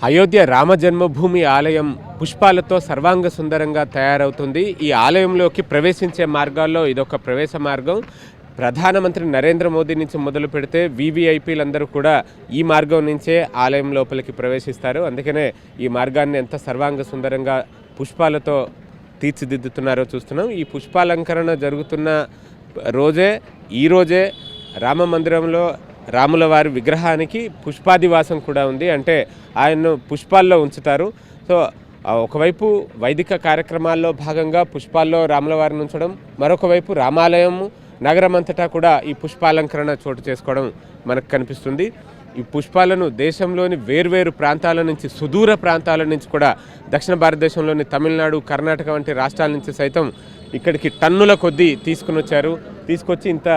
అయోధ్య రామ జన్మభూమి ఆలయం పుష్పాలతో సర్వాంగ సుందరంగా తయారవుతుంది. ఈ ఆలయంలోకి ప్రవేశించే మార్గాల్లో ఇదొక ప్రవేశ మార్గం. ప్రధానమంత్రి నరేంద్ర మోదీ నుంచి మొదలు పెడితే వీవీఐపీలందరూ కూడా ఈ మార్గం నుంచే ఆలయం లోపలికి ప్రవేశిస్తారు. అందుకనే ఈ మార్గాన్ని ఎంత సర్వాంగ సుందరంగా పుష్పాలతో తీర్చిదిద్దుతున్నారో చూస్తున్నాం. ఈ పుష్పాలంకరణ జరుగుతున్న ఈరోజే రామ మందిరంలో రాముల వారి విగ్రహానికి పుష్పాదివాసం కూడా ఉంది. అంటే ఆయన్ను పుష్పాల్లో ఉంచుతారు. సో ఒకవైపు వైదిక కార్యక్రమాల్లో భాగంగా పుష్పాల్లో రాముల వారిని ఉంచడం, మరొక వైపు రామాలయం నగరం అంతటా కూడా ఈ పుష్పాలంకరణ చోటు చేసుకోవడం మనకు కనిపిస్తుంది. ఈ పుష్పాలను దేశంలోని వేర్వేరు ప్రాంతాల నుంచి, సుదూర ప్రాంతాల నుంచి కూడా, దక్షిణ భారతదేశంలోని తమిళనాడు, కర్ణాటక వంటి రాష్ట్రాల నుంచి సైతం ఇక్కడికి టన్నుల కొద్దీ తీసుకొచ్చి ఇంత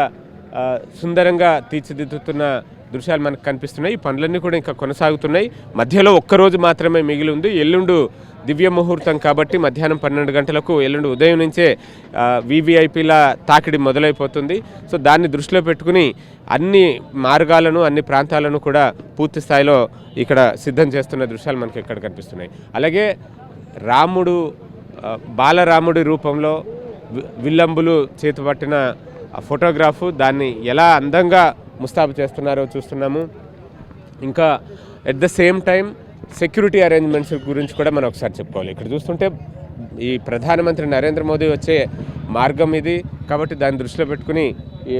సుందరంగా తీర్చిదిద్దుతున్న దృశ్యాలు మనకు కనిపిస్తున్నాయి. ఈ పనులన్నీ కూడా ఇంకా కొనసాగుతున్నాయి. మధ్యలో ఒక్కరోజు మాత్రమే మిగిలి ఉంది. ఎల్లుండు దివ్య ముహూర్తం కాబట్టి మధ్యాహ్నం 12 గంటలకు ఎల్లుండి ఉదయం నుంచే వీవీఐపీల తాకిడి మొదలైపోతుంది. సో దాన్ని దృష్టిలో పెట్టుకుని అన్ని మార్గాలను, అన్ని ప్రాంతాలను కూడా పూర్తి స్థాయిలో ఇక్కడ సిద్ధం చేస్తున్న దృశ్యాలు మనకి ఇక్కడ కనిపిస్తున్నాయి. అలాగే బాలరాముడి రూపంలో విల్లంబులు చేతుపట్టిన ఫోటోగ్రాఫు, దాన్ని ఎలా అందంగా ముస్తాబు చేస్తున్నారో చూస్తున్నాము. ఇంకా at the same time security arrangements గురించి కూడా మనం ఒకసారి చెప్పుకోవాలి. ఇక్కడ చూస్తుంటే ఈ ప్రధానమంత్రి నరేంద్ర మోదీ వచ్చే మార్గం ఇది కాబట్టి దాన్ని దృష్టిలో పెట్టుకుని ఈ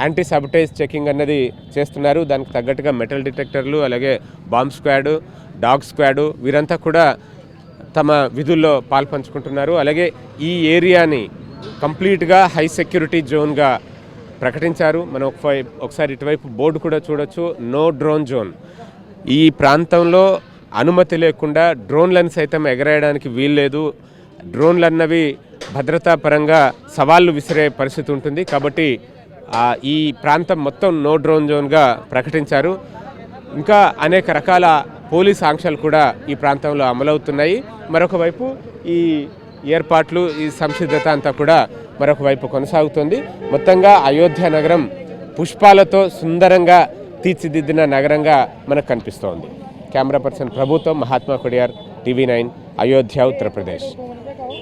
యాంటీ సాబిటైజ్ చెకింగ్ అన్నది చేస్తున్నారు. దానికి తగ్గట్టుగా మెటల్ డిటెక్టర్లు, అలాగే బాంబ్ స్క్వాడు, డాగ్ స్క్వాడు వీరంతా కూడా తమ విధుల్లో పాల్పంచుకుంటున్నారు. అలాగే ఈ ఏరియాని కంప్లీట్గా హై సెక్యూరిటీ జోన్గా ప్రకటించారు. మనం ఒకసారి ఇటువైపు బోర్డు కూడా చూడొచ్చు, నో డ్రోన్ జోన్. ఈ ప్రాంతంలో అనుమతి లేకుండా డ్రోన్లను సైతం ఎగరేయడానికి వీల్లేదు. డ్రోన్లు అన్నవి భద్రతా పరంగా సవాళ్లు విసిరే పరిస్థితి ఉంటుంది. కాబట్టి ఈ ప్రాంతం మొత్తం నో డ్రోన్ జోన్గా ప్రకటించారు. ఇంకా అనేక రకాల పోలీస్ ఆంక్షలు కూడా ఈ ప్రాంతంలో అమలవుతున్నాయి. మరొక వైపు ఈ ఏర్పాట్లు, ఈ సంసిద్ధత అంతా కూడా మరొక వైపు కొనసాగుతుంది. మొత్తంగా అయోధ్య నగరం పుష్పాలతో సుందరంగా తీర్చిదిద్దిన నగరంగా మనకు కనిపిస్తోంది. కెమెరా పర్సన్ ప్రభుతో మహాత్మా కొడియార్, టీవీ 9, అయోధ్య, ఉత్తరప్రదేశ్.